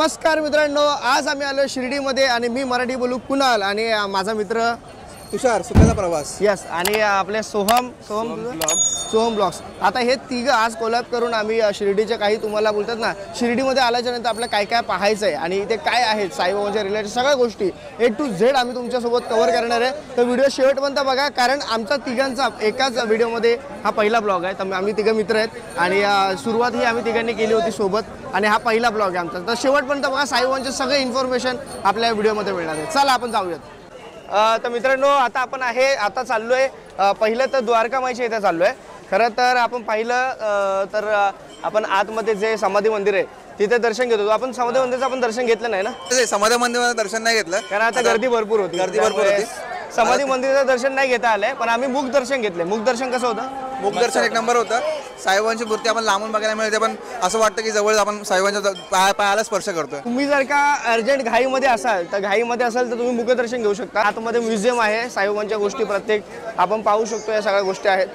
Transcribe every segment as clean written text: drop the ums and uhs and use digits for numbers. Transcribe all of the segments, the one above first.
नमस्कार मित्रांनो, आज आम्ही आलो शिर्डीमध्ये आणि मी मराठी बोलू कुणाल आणि माझा मित्र तुषार सुखाचा प्रवास. यस आणि आपले सोहम ब्लॉग्स. आता हे तिघं आज कोलॅब करून आम्ही शिर्डीचे काही तुम्हाला बोलतात ना, शिर्डीमध्ये आल्याच्या नंतर आपल्याला काय काय पाहायचं आहे आणि इथे काय आहेत साईबाबांच्या रिलेटेड सगळ्या गोष्टी A to Z आम्ही तुमच्यासोबत कव्हर करणार आहे. तर व्हिडिओ शेवटपर्यंत बघा, कारण आमचा तिघांचा एकाच व्हिडिओमध्ये हा पहिला ब्लॉग आहे. तर आम्ही तिघं मित्र आहेत आणि सुरुवात ही आम्ही तिघांनी केली होती सोबत आणि हा पहिला ब्लॉग आहे आमचा. तर शेवटपर्यंत बघा, साईबाबांचे सगळे इन्फॉर्मेशन आपल्या व्हिडिओमध्ये मिळणार आहे. चला आपण जाऊयात. तर मित्रांनो, आता चाललोय पहिलं तर द्वारका माईच्या इथे चाललोय. खरं तर आपण पाहिलं तर आपण आतमध्ये जे समाधी मंदिर आहे तिथे दर्शन घेत होतो. आपण समाधी मंदिराचं आपण दर्शन घेतलं नाही ना? समाधी मंदिरात दर्शन नाही घेतलं कारण आता गर्दी भरपूर होती. समाधी मंदिराचं दर्शन नाही घेता आलंय, पण आम्ही मुख दर्शन घेतले. मुख दर्शन कसं होतं? मुख दर्शन एक नंबर होतं. साईबाबांची मूर्ती आपण लांबून बघायला मिळते, पण असं वाटतं की जवळ आपण साईबाबांच्या पायाला स्पर्श करतोय. तुम्ही जर का अर्जंट घाईमध्ये असाल तर तुम्ही मुखदर्शन घेऊ शकता. आतमध्ये म्युझियम आहे, साईबाबांच्या गोष्टी प्रत्येक आपण पाहू शकतो. या सगळ्या गोष्टी आहेत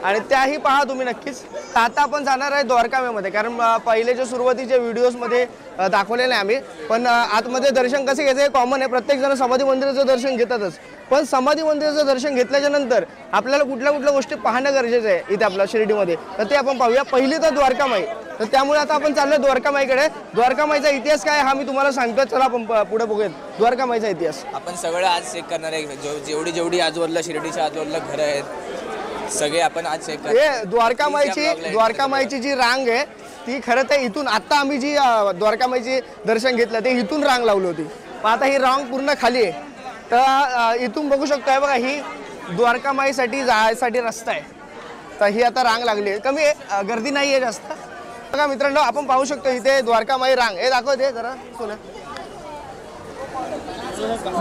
आणि त्याही पहा तुम्ही नक्कीच. आता आपण जाणार आहे द्वारकामध्ये, कारण पहिलेच्या सुरुवातीच्या व्हिडिओजमध्ये दाखवलेलं आहे आम्ही. पण आतमध्ये दर्शन कसे घ्यायचं हे कॉमन आहे. प्रत्येक जण समाधी मंदिराचं दर्शन घेतातच, पण समाधी मंदिराचं दर्शन घेतल्याच्या नंतर आपल्याला कुठल्या गोष्टी पाहणं गरजेचं आहे इथे आपल्या शिर्डीमध्ये. तर ते आपण पाहूया. पहिली तर द्वारकामाई. तर त्यामुळे आता आपण चाललोय द्वारकामाईकडे. द्वारकामाईचा इतिहास काय हा मी तुम्हाला सांगतो. चला आपण पुढे बघूयात द्वारकामाईचा इतिहास. आपण सगळं आज चेक करणार आहे. जेवढी आजूबाजूला शिर्डीच्या आजूबाजूला घरं आहेत सगळे आपण आज चेक करणार. द्वारकामाईची जी रांग आहे ती खरं तर इथून आता आम्ही जी द्वारकामाईची दर्शन घेतलं ते इथून रांग लावली होती. पण आता ही रांग पूर्ण खाली आहे. तर इथून बघू शकताय बघा, ही द्वारकामाईसाठी जायसाठी रस्ता आहे. तर ही आता रांग लागली आहे. कमी आहे, गर्दी नाही आहे जास्त. बघा मित्रांनो, आपण पाहू शकतो इथे द्वारकामाई रांग. हे दाखवते जरा सोनं.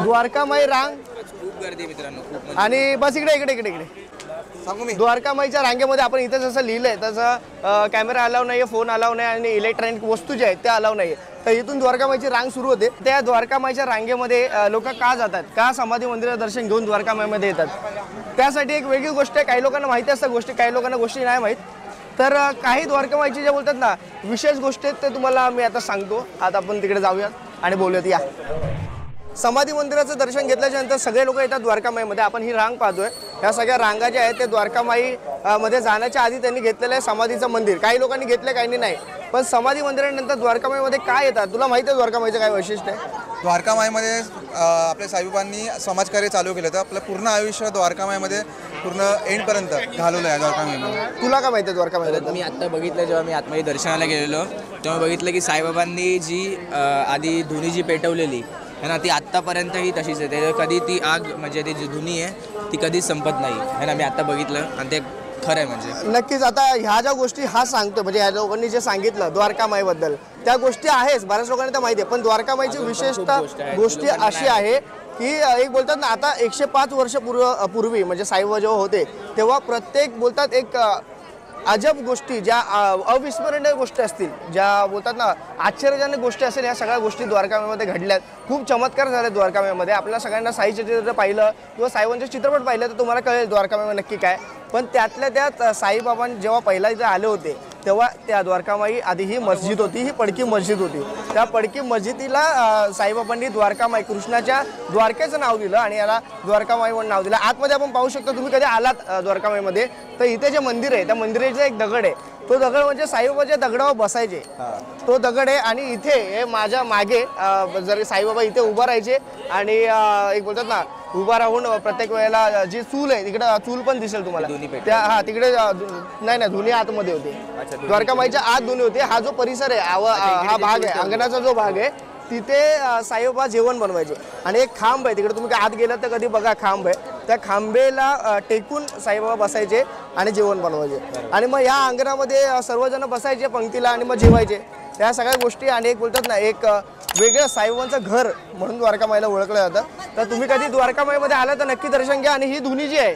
द्वारकामाई रांग खूप गर्दी मित्रांनो. आणि बस इकडे सांगू मी. द्वारकामाईच्या रांगेमध्ये आपण इथं जसं लिहिलंय तसं कॅमेरा अलाव नाही, फोन अलाव नाही आणि इलेक्ट्रॉनिक वस्तू ज्या आहेत त्या अलाव नाही. तर इथून द्वारकामाईची रांग सुरू होते. त्या द्वारकामाईच्या रांगेमध्ये लोक का जातात, का समाधी मंदिराचं दर्शन घेऊन द्वारकामाईमध्ये येतात, त्यासाठी एक वेगळी गोष्ट आहे. काही लोकांना माहिती असतात गोष्टी, काही लोकांना गोष्टी नाही माहीत. तर काही द्वारकामाईची जे बोलतात ना विशेष गोष्टी आहेत ते तुम्हाला मी आता सांगतो. आता आपण तिकडे जाऊयात आणि बोलूयात. या समाधी मंदिराचं दर्शन घेतल्याच्या नंतर सगळे लोक येतात द्वारकामाईमध्ये. आपण ही रांग पाहतोय. ह्या सगळ्या रांगा ज्या आहेत ते द्वारकामाई मध्ये जाण्याच्या आधी त्यांनी घेतलेलं आहे समाधीचं मंदिर. काही लोकांनी घेतलं, काही नाही. पण समाधी मंदिरानंतर द्वारकामाईमध्ये काय येतात तुला माहिती आहे? द्वारकामाईचं काय वैशिष्ट्य आहे? द्वारकामाईमध्ये आपल्या साईबाबांनी समाजकार्य चालू केलं. तर आपलं पूर्ण आयुष्य द्वारकामाईमध्ये पूर्ण एंडपर्यंत घालवलं आहे द्वारकामाईमध्ये. तुला काय माहिती आहे द्वारकामाईबद्दल? मी आत्ता बघितलं, जेव्हा मी आतमध्ये दर्शनाला गेलेलो तेव्हा बघितलं की साईबाबांनी जी आधी धुनी जी पेटवलेली है ना, ती आत्तापर्यंतही तशीच आहे. ते कधी ती आग म्हणजे ती जी धुनी आहे ती कधीच संपत नाही है ना. मी आत्ता बघितलं आणि ते खरं आहे. म्हणजे नक्कीच. आता ह्या ज्या गोष्टी हा सांगतो, म्हणजे ह्या लोकांनी जे सांगितलं द्वारकामाईबद्दल त्या गोष्टी आहेच, बऱ्याच लोकांना त्या माहिती आहे. पण द्वारकामाईची विशेषतः गोष्टी अशी आहे की एक बोलतात ना, आता 105 वर्ष पूर्वी म्हणजे साईबाबा जेव्हा होते तेव्हा प्रत्येक बोलतात एक अजब गोष्टी, ज्या अविस्मरणीय गोष्टी असतील, ज्या बोलतात ना आश्चर्यजनक गोष्टी असेल, ह्या सगळ्या गोष्टी द्वारकामाईमध्ये घडल्यात. खूप चमत्कार झाले द्वारकामाईमध्ये. आपल्या सगळ्यांना साई चित्रपट पाहिलं किंवा साईबाबांचे चित्रपट पाहिलं तर तुम्हाला कळेल द्वारकामाईमध्ये नक्की काय. पण त्यातल्या त्यात साईबाबा जेव्हा पहिला इथे आले होते तेव्हा त्या द्वारकामाई आधी ही मस्जिद होती, ही पडकी मस्जिद होती. त्या पडकी मस्जिदीला साईबाबांनी द्वारकामाई, कृष्णाच्या द्वारकेचं नाव दिलं आणि याला द्वारकामाई म्हणून नाव दिलं. आतमध्ये आपण पाहू शकतो, तुम्ही कधी आलात द्वारकामाईमध्ये तर इथे जे मंदिर आहे त्या मंदिराचा एक दगड आहे. तो दगड म्हणजे साईबाबाच्या दगडावर बसायचे तो दगड आहे. आणि इथे हे माझ्या मागे जर साईबाबा इथे उभा राहायचे आणि एक बोलतात ना उभा राहून प्रत्येक वेळेला जी चूल आहे तिकडे चूल पण दिसेल तुम्हाला त्या. हा तिकडे नाही धुनी आतमध्ये होते. द्वारकामाईच्या आत धुनी होते. हा जो परिसर आहे, हा भाग आहे, अंगणाचा जो भाग आहे, तिथे साईबाबा जेवण बनवायचे. आणि एक खांब आहे तिकडे, तुम्ही आत गेलात तर कधी बघा, खांब आहे. त्या खांबेला टेकून साईबाबा बसायचे आणि जेवण बनवायचे. आणि मग या अंगणामध्ये सर्वजण बसायचे पंक्तीला आणि मग जेवायचे. त्या सगळ्या गोष्टी. आणि एक बोलतात ना एक वेगळं साईबाबांचं घर म्हणून द्वारकामाईला ओळखलं जातं. तर तुम्ही कधी द्वारकामाईमध्ये आला तर नक्की दर्शन घ्या. आणि ही धुनी जी आहे,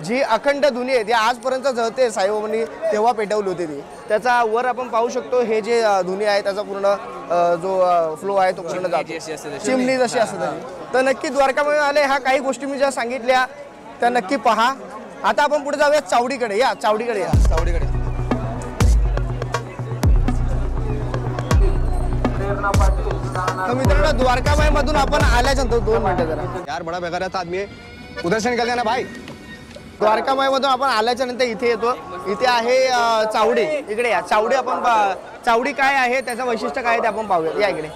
जी अखंड धुनी आहे, ती आजपर्यंत जळते. साईबाबांनी तेव्हा पेटवली होती ती. त्याचा वर आपण पाहू शकतो, हे जे धुनी आहे त्याचा पूर्ण जो फ्लो आहे तो पूर्ण जातो, चिमणी जशी असते तशी. तर नक्की द्वारकामाई आले. ह्या काही गोष्टी मी ज्या सांगितल्या त्या नक्की पहा. आता आपण पुढे जाऊया चावडीकडे. या चावडीकडे या. चावडीकडे प्रेरणा पाटील तर मित्रांनो द्वारकामाईमधून आपण आल्याच्यानंतर 2 मिनिटं जरा यार बड़ा बेकार रहता आदमी है उधर से निकल जाना भाई। द्वारकामाईमधून आपण आल्याच्या नंतर इथे येतो. इथे आहे चावडी. इकडे या चावडी. आपण चावडी काय आहे त्याचं वैशिष्ट्य काय आहे ते आपण पाहूया. या इकडे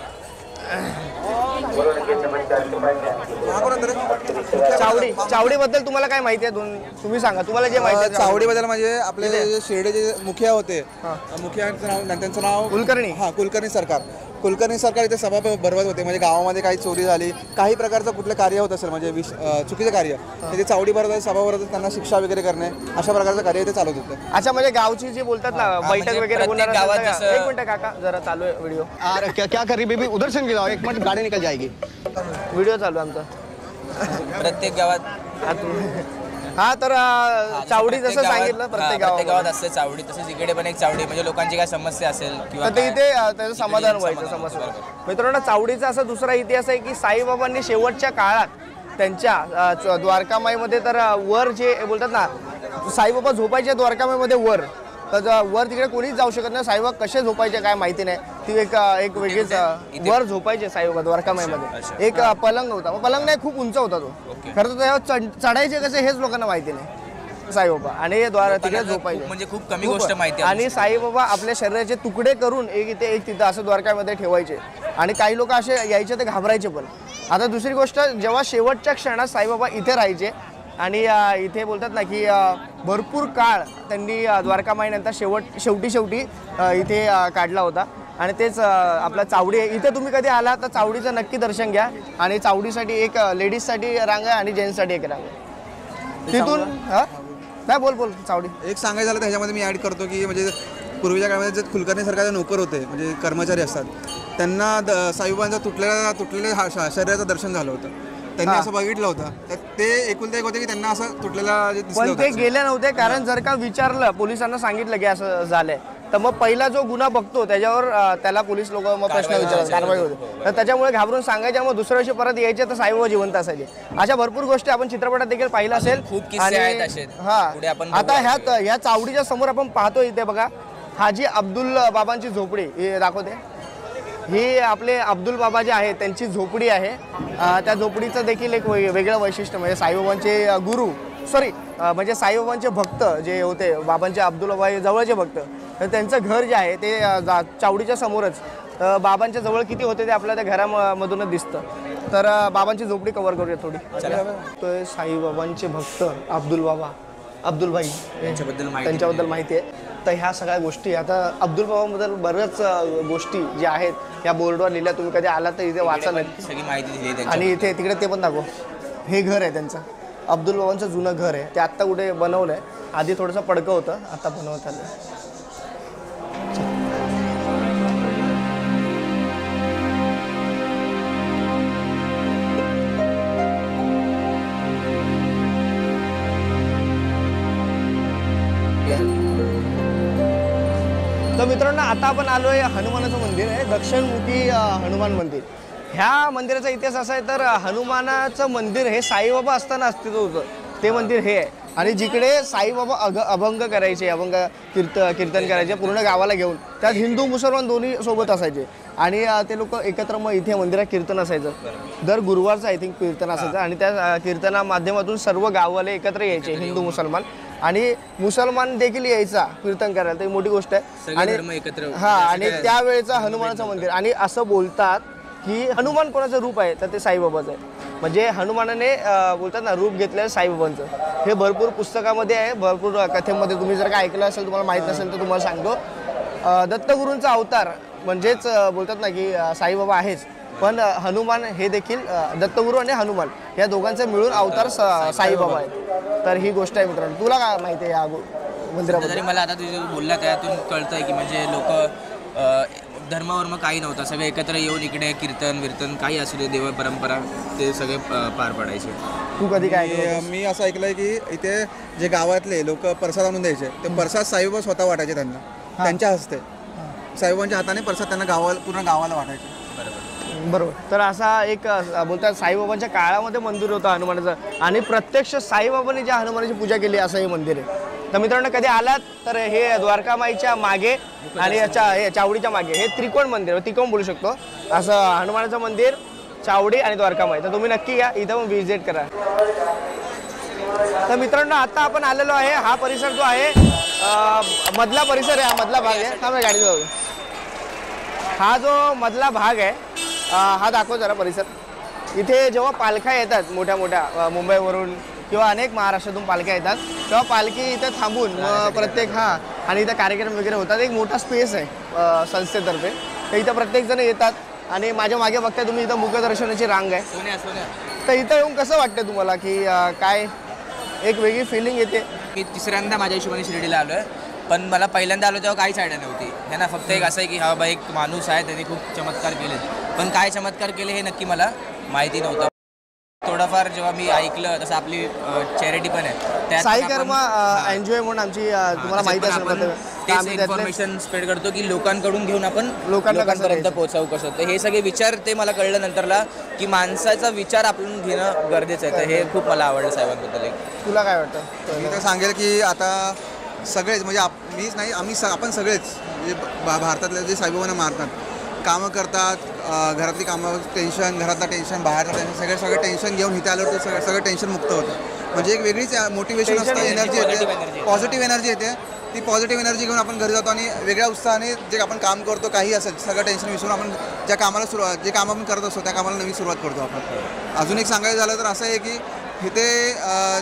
चावडीबद्दल तुम्हाला काय माहिती आहे? तुम्ही सांगा, तुम्हाला जे माहिती आहे. चावडीबद्दल म्हणजे आपले जे शिर्डी जे मुखिया होते, मुखियांचं त्यांचं नाव कुलकर्णी. कुलकर्णी सरकार. कुलकर्णी सरकार इथे सभा भरवत होते. म्हणजे गावामध्ये काही चोरी झाली, काही प्रकारचं कुठलं कार्य होत असेल म्हणजे चुकीचं कार्य, ते चावडी भरवत सभा भरवत त्यांना शिक्षा वगैरे करणे, अशा प्रकारचं कार्य इथे चालत होतं. अच्छा, म्हणजे गावची जी बोलतात ना बैठक वगैरे होणार असेल. एक मिनिट काका, जरा चालू आहे व्हिडिओ. यार क्या कर रही बेबी, उधर से निकल जाओ, एक मिनट गाड़ी निकल जाएगी. व्हिडिओ चालू आहे आमचा. प्रत्येक गावात हा, तर चावडी जसं सांगितलं प्रत्येक गावात असते चावडी. तसेच इकडे पण एक चावडी, म्हणजे लोकांची काय समस्या असेल किंवा तर ते इथे त्याचं समाधान व्हायचं समस्या. मित्रांनो, चावडीचा असा दुसरा इतिहास आहे की साईबाबांनी शेवटच्या काळात त्यांच्या द्वारकामाईमध्ये तर वर जे बोलतात ना, साईबाबा झोपायचे द्वारकामाईमध्ये वर, तर वर तिकडे कोणीच जाऊ शकत नाही. साईबाबा कसे झोपायचे काय माहिती नाही. ती एक वेगळीच वर झोपायचे साईबाबा द्वारकामाईमध्ये. एक पलंग होता, पलंग नाही, खूप उंच होता तो. खरं तर त्यावर चढायचे कसे हेच लोकांना माहिती नाही साईबाबा. आणि तिकडे झोपायचे म्हणजे खूप कमी गोष्ट माहिती. आणि साईबाबा आपल्या शरीराचे तुकडे करून एक इथे एक तिथं असं द्वारकामध्ये ठेवायचे. आणि काही लोक असे यायचे ते घाबरायचे पण. आता दुसरी गोष्ट, जेव्हा शेवटच्या क्षणात साईबाबा इथे राहायचे आणि इथे बोलतात ना की भरपूर काळ त्यांनी द्वारकामाईनंतर शेवटी इथे काढला होता. आणि तेच आपला चावडी आहे. इथे तुम्ही कधी आला तर चावडीचं नक्की दर्शन घ्या. आणि चावडीसाठी एक लेडीजसाठी रांग आहे आणि जेंट्ससाठी एक रांग आहे. तिथून नाही बोल चावडी. एक सांगायचं झालं तर ह्याच्यामध्ये मी ॲड करतो की म्हणजे पूर्वीच्या काळामध्ये जे कुलकर्णी सरकारचे नोकर होते, म्हणजे कर्मचारी असतात, त्यांना साईबाबांचं तुटलेल्या शरीराचं दर्शन झालं होतं. त्यांनी असं बघितलं होतं, तर ते एकुलते एक होते की त्यांना असं तुटलेला पण ते गेले नव्हते. कारण जर का विचारलं, पोलिसांना सांगितलं की असं झालंय, तर मग पहिला जो गुन्हा बघतो त्याच्यावर त्याला पोलीस लोक मग प्रश्न विचारतात, कारवाई होते. तर त्याच्यामुळे घाबरून सांगायच्या, मग दुसऱ्या वर्षी परत यायचे तर साईबाबा जिवंत असायचे. अशा भरपूर गोष्टी आपण चित्रपटात देखील पाहिलं असेल. खूप किस्से आहेत असे. आता ह्या चावडीच्या समोर आपण पाहतो इथे बघा, हाजी अब्दुल बाबांची झोपडी हे दाखवते. ही आपले अब्दुल बाबा जे आहे त्यांची झोपडी आहे. त्या झोपडीचं देखील एक वेगळं वैशिष्ट्य म्हणजे साईबाबांचे गुरु म्हणजे साईबाबांचे भक्त जे होते, बाबांचे अब्दुल बाबा जवळचे भक्त, तर त्यांचं घर जे आहे ते चावडीच्या समोरच. बाबांच्या जवळ किती होते ते आपल्या त्या घरामधूनच दिसतं. तर बाबांची झोपडी कव्हर करूया थोडी. तर साईबाबांचे भक्त अब्दुलभाई त्यांच्याबद्दल माहिती आहे. तर ह्या सगळ्या गोष्टी आता अब्दुल बाबांबद्दल बऱ्याच गोष्टी ज्या आहेत ह्या बोर्डवर लिहिल्या. तुम्ही कधी आला तर इथे वाचा सगळी माहिती दिली. आणि इथे तिकडे ते पण दाखव. हे घर आहे त्यांचं, अब्दुल बाबांचं जुनं घर आहे. ते आत्ता कुठे बनवलं आहे. आधी थोडंसं पडकं होतं, आता बनवत आलं. तर मित्रांनो, आता आपण आलोय हनुमानाचं मंदिर आहे, दक्षिणमुखी हनुमान मंदिर. ह्या मंदिराचा इतिहास असा आहे, तर हनुमानाचं मंदिर हे साईबाबा असताना अस्तित्व होतं. ते मंदिर हे आहे. आणि जिकडे साईबाबा अभंग करायचे, कीर्तन करायचे पूर्ण गावाला घेऊन, त्यात हिंदू मुसलमान दोन्ही सोबत असायचे. आणि ते लोक एकत्र मग इथे मंदिरात कीर्तन असायचं. दर गुरुवारचं आय थिंक कीर्तन असायचं. आणि त्या कीर्तना माध्यमातून सर्व गाववाले एकत्र यायचे, हिंदू मुसलमान. आणि मुसलमान देखील यायचा कीर्तन करायला, तर मोठी गोष्ट आहे. आणि आणि त्यावेळेचं हनुमानाचं मंदिर. आणि असं बोलतात की हनुमान कोणाचं रूप आहे, तर ते साईबाबाचं आहे. म्हणजे हनुमानाने बोलतात ना रूप घेतलेलं साईबाबांचं. हे भरपूर पुस्तकामध्ये आहे, भरपूर कथेमध्ये. तुम्ही जर का ऐकलं असेल, तुम्हाला माहीत नसेल तर तुम्हाला सांगतो. दत्तगुरूंचा अवतार म्हणजेच बोलतात ना की साईबाबा आहेच, पण हनुमान हे देखील दत्तगुरू आणि हनुमान या दोघांचे मिळून अवतार साईबाबा आहेत. तर ही गोष्ट आहे मित्रांनो. तुला काय माहिती आहे या मंदिराबद्दल? मला आता तुझे बोलला त्यातून कळतंय की म्हणजे लोक धर्मावर काही नव्हतं, सगळे एकत्र येऊन इकडे कीर्तन काही असू दे, देव परंपरा ते सगळे पार पडायचे. तू कधी काय? मी असं ऐकलंय की इथे जे गावातले लोक प्रसाद आणून द्यायचे, ते प्रसाद साईबाबा स्वतः वाटायचे त्यांना, त्यांच्या हस्ते. साईबाबांच्या हाताने प्रसाद त्यांना पूर्ण गावाला वाटायचे. बरोबर. तर असा एक बोलतात साईबाबांच्या काळामध्ये मंदिर होतं हनुमानाचं. आणि प्रत्यक्ष साईबाबांनी ज्या हनुमानाची पूजा केली असं हे मंदिर आहे. तर मित्रांनो कधी आलात तर हे द्वारकामाईच्या मागे आणि हे चावडीच्या मागे हे त्रिकोण मंदिर त्रिकोण बोलू शकतो असं हनुमानाचं मंदिर चावडी आणि द्वारकामाई. तर तुम्ही नक्की या इथं व्हिजिट करा. तर मित्रांनो आता आपण आलेलो आहे हा परिसर जो आहे मधला परिसर आहे. हा मधला भाग आहे. हा मी गाडी जाऊ. हा जो मधला भाग आहे हा दाखव जरा परिसर. इथे जेव्हा पालख्या येतात मोठ्या मोठ्या मुंबईवरून किंवा अनेक महाराष्ट्रातून पालख्या येतात तेव्हा पालखी इथं थांबून प्रत्येक आणि इथं कार्यक्रम वगैरे होतात. एक मोठा स्पेस आहे संस्थेतर्फे. तर इथं प्रत्येकजण येतात आणि माझ्या मागे बघताय तुम्ही इथं मुखदर्शनाची रांग आहे. तर इथं येऊन कसं वाटतं तुम्हाला की काय एक वेगळी फिलिंग येते? मी तिसऱ्यांदा माझ्या हिशोबाने शिर्डीला आलो आहे, पण मला पहिल्यांदा आलो तेव्हा काहीच आयडिया नव्हती है ना. फक्त एक असं आहे की हा बाबा एक माणूस आहे त्यांनी खूप चमत्कार केले, पण काय चमत्कार केले हे नक्की मला माहिती नव्हतं. थोडंफार जेव्हा मी ऐकलं तसं आपली चॅरिटी पण आहे साई कर्म एन्जॉय म्हणून आमची तुम्हाला माहिती असेल इन्फॉर्मेशन स्प्रेड करतो की लोकांकडून घेऊन आपण लोकांपर्यंत पोहोचावं कसं. तर हे सगळे विचार ते मला कळलं नंतरला की माणसाचा विचार आपण घेणं गरजेचं आहे. तर हे खूप मला आवडलं साहेबांबद्दल. तुला काय वाटतं? मी तर सांगेल की आता सगळेच म्हणजे मीच नाही आपण सगळेच म्हणजे भारतातले जे साईबाबांना मारतात कामं करतात, घरातली कामं टेन्शन, घरातलं टेन्शन, बाहेरचं टेन्शन, सगळं टेन्शन घेऊन इथे आल्यावर ते सगळं टेन्शन मुक्त होतं. म्हणजे एक वेगळीच मोटिवेशन असतं, एनर्जी येते, पॉझिटिव्ह एनर्जी येते. ती पॉझिटिव्ह एनर्जी घेऊन आपण घरी जातो आणि वेगळ्या उत्साहाने जे आपण काम करतो काही असेल सगळं टेन्शन विसरून आपण जे काम आपण करत असतो त्या कामाला नवीन सुरुवात करतो आपण. अजून एक सांगायचं झालं तर असं आहे की इथे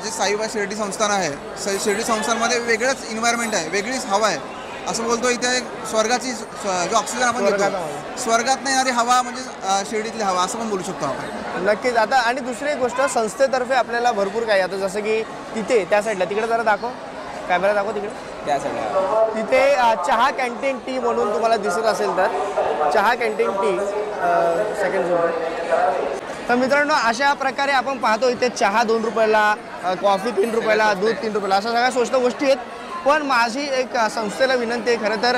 जे साईबाबा शिर्डी संस्थान आहे, शिर्डी संस्थानमध्ये वेगळंच इन्व्हायरमेंट आहे, वेगळीच हवा आहे. असं बोलतो इथे स्वर्गाची जो ऑक्सिजन आपण घेतो स्वर्गात नाही अरे हवा म्हणजे शिर्डीतली हवा असं पण बोलू शकतो आपण. नक्कीच. आता आणि दुसरी एक गोष्ट संस्थेतर्फे आपल्याला भरपूर काही आता जसं की तिथे त्या साईडला तिकडे जरा दाखव, कॅमेरा दाखव तिकडे त्या साईडला तिथे चहा कॅन्टीन टी म्हणून तुम्हाला दिसत असेल तर चहा कॅन्टीन टी सेकंड झोन. तर मित्रांनो अशा प्रकारे आपण पाहतो इथे चहा 2 रुपयाला, कॉफी 3 रुपयाला, दूध 3 रुपयाला अशा सगळ्या स्वस्त गोष्टी आहेत. पण माझी एक संस्थेला विनंती आहे खरं तर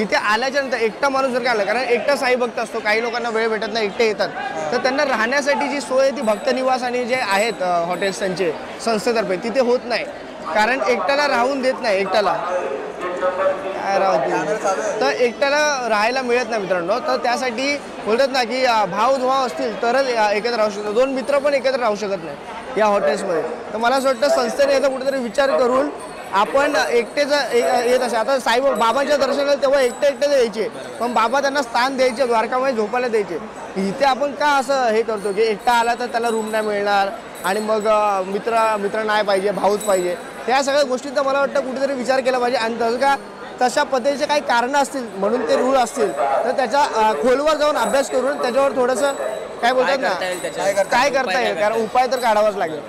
इथे आल्याच्या नंतर एकटा माणूस जर का आला, कारण एकटा साई भक्त असतो, काही लोकांना वेळ भेटत नाही, एकटे येतात, तर त्यांना राहण्यासाठी जी सोय आहे ती भक्तनिवास आणि जे आहेत हॉटेल्स त्यांचे संस्थेतर्फे तिथे होत नाही, कारण एकट्याला राहून देत नाही. एकट्याला काय राहते तर एकट्याला राहायला मिळत नाही मित्रांनो. तर त्यासाठी बोलतात ना की भाव असतील तरच एकत्र राहू शकतो. 2 मित्र पण एकत्र राहू शकत नाही या हॉटेल्समध्ये. तर मला असं वाटतं संस्थेने याचा कुठेतरी विचार करून आपण एकटेच येत असे. आता साईबाबा बाबांच्या दर्शनाला तेव्हा एकटेच यायचे, पण बाबा त्यांना स्थान द्यायचे, द्वारकामध्ये झोपायला द्यायचे. इथे आपण का असं हे करतो की एकटा आला तर त्याला रूम नाही मिळणार आणि मग मित्र नाही पाहिजे, भाऊच पाहिजे. त्या सगळ्या गोष्टींचा मला वाटतं कुठेतरी विचार केला पाहिजे. आणि तसं का तशा पद्धतीचे काही कारणं असतील म्हणून ते रूळ असतील तर त्याच्या खोलवर जाऊन अभ्यास करून त्याच्यावर थोडंसं काय बोलतात ना काय करता येईल, कारण उपाय तर काढावाच लागेल.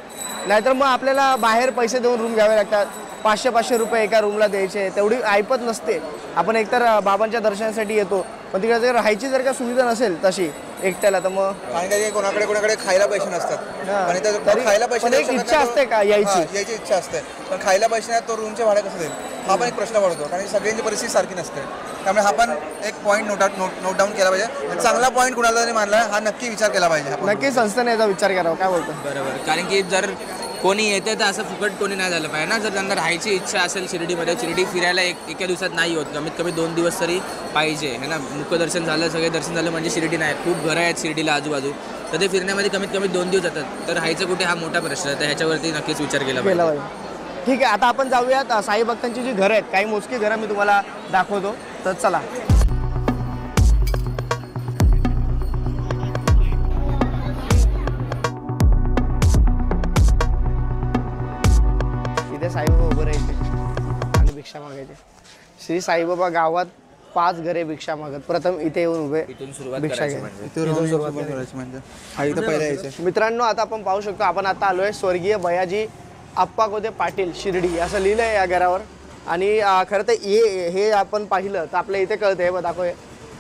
नाहीतर मग आपल्याला बाहेर पैसे देऊन रूम घ्यावे लागतात. 500-500 रुपये एका रूमला द्यायचे, तेवढी ऐपत नसते. आपण एकतर बाबांच्या दर्शनासाठी येतो, पण तिकडे जर राहायची जर का सुविधा नसेल तशी एकट्याला तर मग आणि कोणाकडे खायला पैसे नसतात आणि खायला पैसे एक इच्छा असते का यायची इच्छा असते, पण खायला पैसे नाही तो रूमचे भाडे कसं देईल हा पण एक प्रश्न पडतो, कारण सगळ्यांची परिस्थिती सारखी नसते. त्यामुळे हा पण एक पॉईंट नोट डाऊन केला पाहिजे. चांगला पॉईंट कुणाला तरी मानला हा नक्की विचार केला पाहिजे. नक्की संस्थेने याचा विचार करावा. काय बोलतो? बरोबर, कारण की जर कोणी येते तर असं फुकट कोणी नाही झालं पाहिजे ना. जर त्यांना राहायची इच्छा असेल शिर्डीमध्ये, शिर्डी फिरायला एका दिवसात नाही होत, कमीत कमी 2 दिवस तरी पाहिजे है ना. मुखदर्शन झालं, सगळे दर्शन झालं म्हणजे शिर्डी नाही. खूप घरं आहेत शिर्डीला आजूबाजू, तर ते फिरण्यामध्ये कमीत कमी 2 दिवस जातात. तर राहायचं कुठे हा मोठा प्रश्न आहे. तर ह्याच्यावरती नक्कीच विचार केला पाहिजे. ठीक आहे, आता आपण जाऊयात साई भक्तांची जी घरं आहेत, काही मोजकी घरं मी तुम्हाला दाखवतो. तर चला. इथे साईबाबा उभं राहायचे आणि भिक्षा मागायचे. श्री साईबाबा गावात 5 घरे भिक्षा मागत. प्रथम इथे येऊन उभे भिक्षा घ्यायचे. मित्रांनो आता आपण पाहू शकतो, आपण आता आलोय स्वर्गीय बयाजी आप्पा कोते पाटील शिर्डी असं लिहिलं आहे या घरावर. आणि खरं तर हे आपण पाहिलं तर आपल्या इथे कळतं हे दाखव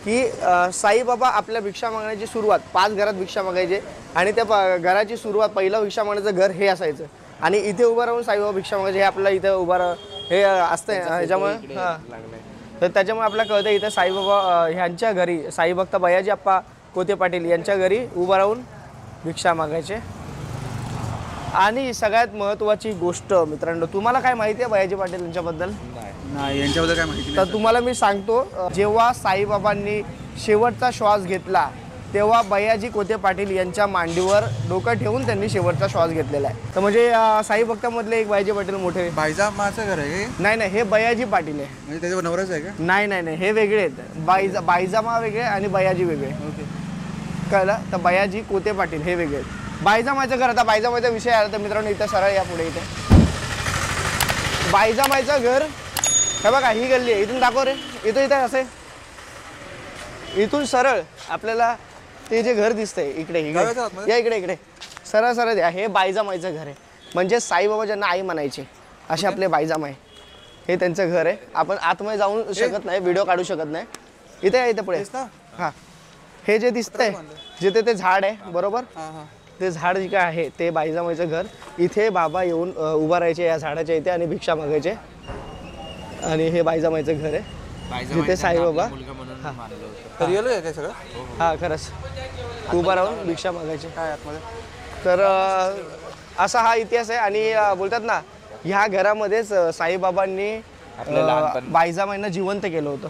की साईबाबा आपल्या भिक्षा मागण्याची सुरुवात 5 घरात भिक्षा मागायचे आणि त्या घराची सुरुवात पहिलं भिक्षा मागण्याचं घर हे असायचं आणि इथे उभं राहून साईबाबा भिक्षा मागायचे. हे आपल्याला इथे उभं हे असतं ह्याच्यामुळे तर त्याच्यामुळे आपल्याला कळतं इथे साईबाबा ह्यांच्या घरी साईभक्त बयाजी आप्पा कोते पाटील यांच्या घरी उभं राहून भिक्षा मागायचे. आणि सगळ्यात महत्त्वाची गोष्ट मित्रांनो, तुम्हाला काय माहिती आहे बयाजी पाटील यांच्याबद्दल? नाही, यांच्याबद्दल काय माहिती तर तुम्हाला मी सांगतो, जेव्हा साईबाबांनी शेवटचा श्वास घेतला तेव्हा बयाजी कोते पाटील यांच्या मांडीवर डोकं ठेवून त्यांनी शेवटचा श्वास घेतलेला आहे. तर म्हणजे साई भक्तामधले एक बयाजी पाटील मोठे. बायजामाचं घर आहे? नाही, हे बयाजी पाटील आहे. म्हणजे त्याच्यावर नवराच आहे का? नाही, हे वेगळे आहेत. बायजामा वेगळे आणि बयाजी वेगळे. ओके, कळलं? तर बयाजी कोते पाटील हे वेगळे आहेत. बायजामाचं घर, आता बायजामाचा विषय आला तर मित्रांनो इथं सरळ या पुढे. इथे बायजामाचं घर हे बघा, ही गल्ली आहे. इथून दाखव रे, इथं असे इथून सरळ आपल्याला ते जे घर दिसतंय इकडे या इकडे सरळ द्या. हे बायजामाईचं घर आहे. म्हणजे साईबाबा ज्यांना आई म्हणायचे असे आपले बायजामाई, हे त्यांचं घर आहे. आपण आतमध्ये जाऊन शकत नाही, व्हिडिओ काढू शकत नाही. इथे पुढे हां, हे जे दिसतंय जिथे ते झाड आहे बरोबर, ते झाड जे काय आहे ते बायजामाईचं घर. इथे बाबा येऊन उभा राहायचे या झाडाच्या इथे आणि भिक्षा मागायचे. आणि हे बायजामाईचं घर आहे जिथे साईबाबा रिअल आहे काय सगळं? हा खरंच उभा राहून भिक्षा मागायची काय आतमध्ये? तर असा हा इतिहास आहे. आणि बोलतात ना, ह्या घरामध्येच साईबाबांनी बायजामाईंना जिवंत केलं होतं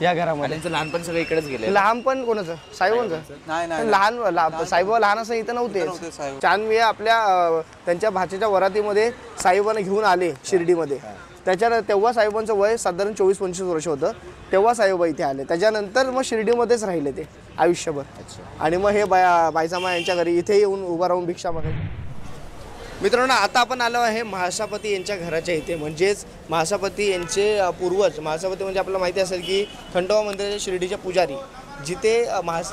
या घरामध्ये. त्यांचं लहानपण सगळं इकडेच गेलं. लहानपण कोणाचं? साईबाबांचं? नाही, लहान साईबाबा लहान असं इथं नव्हते. चांदवी आपल्या त्यांच्या भाचेच्या वरातीमध्ये साईबाबांना घेऊन आले शिर्डीमध्ये. तेव्हा साईबाबांचं वय साधारण 24-25 वर्ष होतं. तेव्हा साईबाबा इथे आले. त्याच्यानंतर मग शिर्डीमध्येच राहिले ते आयुष्यभर. आणि मग हे बायजामा यांच्या घरी इथे येऊन उभा राहून भिक्षा मागायची. मित्रांनो, आता आपण आलो आहे महासापती यांच्या घराच्या इथे. म्हणजेच महासापती यांचे पूर्वज. महासापती म्हणजे आपल्याला माहिती असेल की खंडोबा मंदिराच्या शिर्डीचे पुजारी, जिथे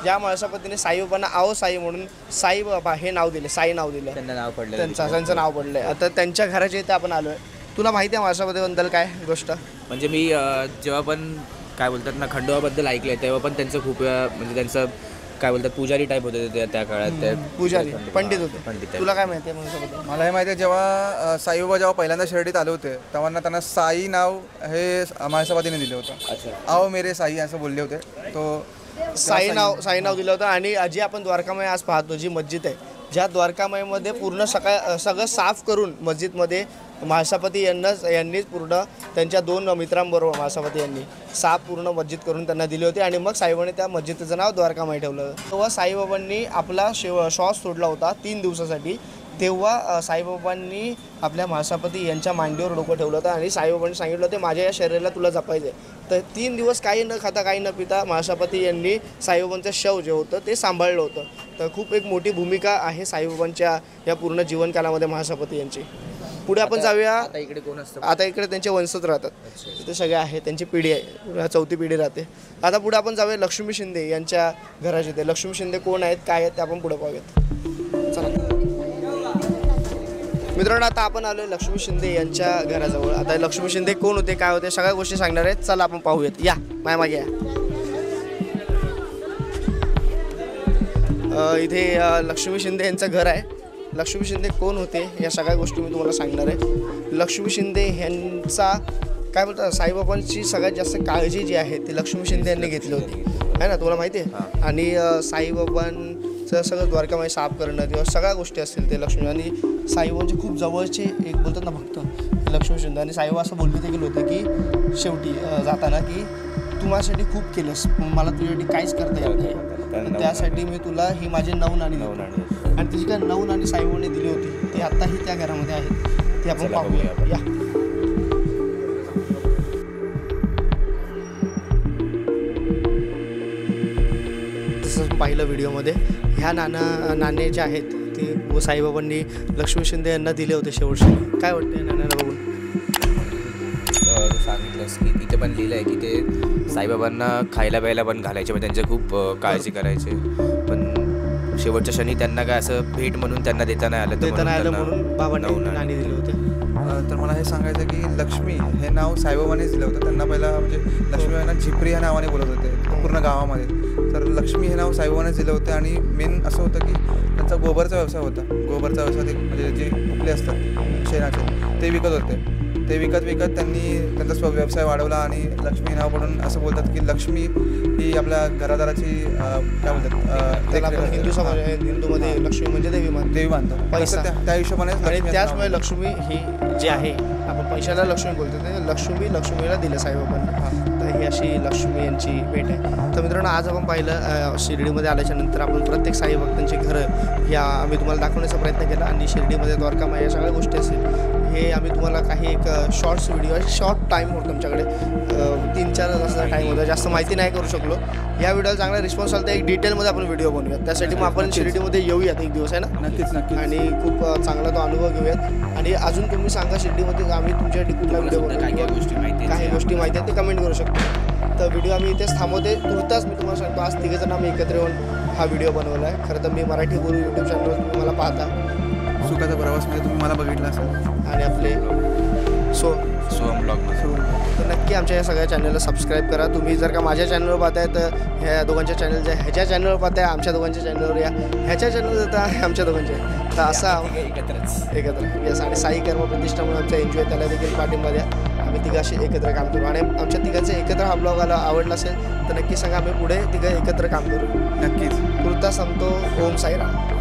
ज्या महासापतीने साईबाबांना आओ साई म्हणून साईबाबा हे नाव दिले, साई नाव दिलं, त्यांचं नाव पडलंय. आता त्यांच्या घराच्या इथे आपण आलो आहे. तुला माहिती आहे महासापतीबद्दल काय गोष्ट? म्हणजे मी जेव्हा पण काय बोलतात ना खंडोबाबद्दल ऐकलंय तेव्हा पण त्यांचं खूप म्हणजे त्यांचं काय बोलतात पुजारी टाईप होते त्या काळात. ते पुजारी पंडित होते. तुला काय माहिती आहे महासापती? मला हे माहिती आहे, जेव्हा साईबाबा जेव्हा पहिल्यांदा शिर्डीत आले होते तेव्हा त्यांना साई नाव हे महासापतीने दिलं होतं. आओ मेरे साई असं बोलले होते. तो साई नाव दिलं होतं. आणि जी आपण द्वारकामाई आज पाहतो, जी मस्जिद आहे, ज्या द्वारकामाईमध्ये पूर्ण सगळं साफ करून मस्जिदमध्ये महासापती यांनीच पूर्ण त्यांच्या 2 मित्रांबरोबर महासापती यांनी साफ पूर्ण मस्जिद करून त्यांना दिली होती. आणि मग साईबाबांनी त्या मस्जिदचं नाव द्वारकामाई ठेवलं. तेव्हा साईबाबांनी आपला श्वास सोडला होता 3 दिवसासाठी. तेव्हा साईबाबांनी आपल्या महासापती यांच्या मांडीवर डोकं ठेवलं होतं आणि साईबाबांनी सांगितलं होतं माझ्या या शरीराला तुला जपायचं आहे. तर 3 दिवस काही न खाता काही न पिता महासापती यांनी साईबाबांचं शव जे होतं ते सांभाळलं होतं. तर खूप एक मोठी भूमिका आहे साईबाबांच्या या पूर्ण जीवनकालामध्ये महासापती यांची. पुढे आपण जाऊया. आता इकडे कोण असतं? आता इकडे त्यांचे वंशज राहतात. ते सगळे आहे, त्यांची पिढी आहे, 4थी पिढी राहते. आता पुढे आपण जाऊया लक्ष्मी शिंदे यांच्या घराचे. ते लक्ष्मी शिंदे कोण आहेत, काय आहेत ते आपण पुढे पाहूयात. चला मित्रांनो, आता आपण आलोय लक्ष्मी शिंदे यांच्या घराजवळ. आता लक्ष्मी शिंदे कोण होते, काय होते, सगळ्या गोष्टी सांगणार आहेत. चला आपण पाहूयात. या माय मागे या. इथे लक्ष्मी शिंदे यांचं घर आहे. लक्ष्मी शिंदे कोण होते या सगळ्या गोष्टी मी तुम्हाला सांगणार आहे. लक्ष्मी शिंदे यांचा काय बोलतात साईबाबांची सगळ्यात जास्त काळजी जी आहे ती लक्ष्मी शिंदे यांनी घेतली होती, आहे ना, तुम्हाला माहिती आहे. आणि साईबाबांचं सगळं द्वारकामाई साफ करणं किंवा सगळ्या गोष्टी असतील ते लक्ष्मी. आणि साईबाबांचे खूप जवळचे एक बोलतात ना भक्त लक्ष्मी शिंदे. आणि साईबाबा असं बोलले देखील होते की शेवटी जाताना की तू माझ्यासाठी खूप केलंस, मला तुझ्यासाठी काहीच करता येत नाही, त्यासाठी मी तुला ही माझी 9 नाणी देतो. आणि तिची काय 9 नाणी साईबाबांनी दिली होती ती आत्ताही त्या घरामध्ये आहेत. ते आपण पाहूया. या तसंच पाहिलं व्हिडिओमध्ये ह्या नाणे जे आहेत ते साईबाबांनी लक्ष्मी शिंदे यांना दिले होते शेवटचे. काय वाटतं नाण्याला बघून? सांगितलंस की तिथे पण लिहिलं आहे की ते साईबाबांना खायला प्यायला पण घालायचे, म्हणजे त्यांचे खूप काळजी करायचे. पण शेवटच्या क्षणी त्यांना काय असं भेट म्हणून त्यांना देता नाही आलं म्हणून बाबांनी नाणी दिले होते. तर मला हे सांगायचं की लक्ष्मी हे नाव साईबाबांनीच दिलं होतं. त्यांना पहिला म्हणजे लक्ष्मीबाईंना झिपरी ह्या नावाने बोलत होते पूर्ण गावामध्ये. तर लक्ष्मी हे नाव साईबाबांनीच दिलं होतं. आणि मेन असं होतं की त्यांचा गोबरचा व्यवसाय होता. गोबरचा व्यवसाय ते म्हणजे जे उपले असतात शेणाचे ते विकत होते. ते विकत विकत त्यांनी त्यांचा व्यवसाय वाढवला आणि लक्ष्मी नाव पडून असं बोलतात की लक्ष्मी ही आपल्या घरादाराची काय बोलतात त्याला आपण हिंदू समाज हिंदूमध्ये लक्ष्मी म्हणजे देवी मानतो. देवी मानतात. पैसा. तसं त्या हिशोबाने आणि लक्ष्मी त्याचमुळे लक्ष्मी ही जी आहे आपण पैशाला लक्ष्मी बोलतो ते लक्ष्मीला दिलं साईबाबांनी. तर ही अशी लक्ष्मी यांची भेट आहे. तर मित्रांनो आज आपण पाहिलं शिर्डीमध्ये आल्याच्या नंतर आपण प्रत्येक साई भक्तांची घरं या आम्ही तुम्हाला दाखवण्याचा प्रयत्न केला आणि शिर्डीमध्ये द्वारकामाई या सगळ्या गोष्टी असतील हे आम्ही तुम्हाला काही एक शॉर्ट्स व्हिडिओ शॉर्ट टाईम होतो आमच्याकडे 3-4 तासाचा टाईम होता. जास्त माहिती नाही करू शकलो. या व्हिडिओला चांगला रिस्पॉन्स आला तर एक डिटेलमध्ये आपण व्हिडिओ बनवूयात. त्यासाठी मग आपण शिर्डीमध्ये येऊयात एक दिवस आहे ना. नक्कीच आणि खूप चांगला तो अनुभव घेऊयात. आणि अजून तुम्ही सांगा शिर्डीमध्ये आम्ही तुमच्यासाठी कुठला व्हिडिओ बनवू. काही गोष्टी माहिती आहेत ते कमेंट करू शकतो. तर व्हिडिओ आम्ही इथेच थांबवते. तुर्तास मी तुम्हाला सांगतो आज तिघेजण आम्ही एकत्र येऊन हा व्हिडिओ बनवला आहे. खरं तर मी मराठी गुरु यूट्यूब चॅनलवर तुम्ही मला पाहता. सुखाचा प्रवासमध्ये तुम्ही मला बघितला असेल आणि आपले सोहम ब्लॉग. तर नक्की आमच्या या सगळ्या चॅनलला सबस्क्राईब करा. तुम्ही जर का माझ्या चॅनलवर पाहताय तर ह्या दोघांच्या चॅनलच्या ह्याच्या चॅनलवर पाहताय आमच्या दोघांच्या चॅनलवर या ह्याच्या चॅनलवर जाता आमच्या दोघांच्या. तर असा एकत्र यस. आणि साई कर्म प्रतिष्ठा म्हणून आमचा एन्जॉय त्याला देखील पाठिंबा द्या. आम्ही तिघाशी एकत्र काम करू आणि आमच्या तिघांचं एकत्र हा ब्लॉग आवडला असेल तर नक्की सांगा. आम्ही पुढे तिघं एकत्र काम करू. नक्कीच. तुर्ता संपतो. ओम साईराम.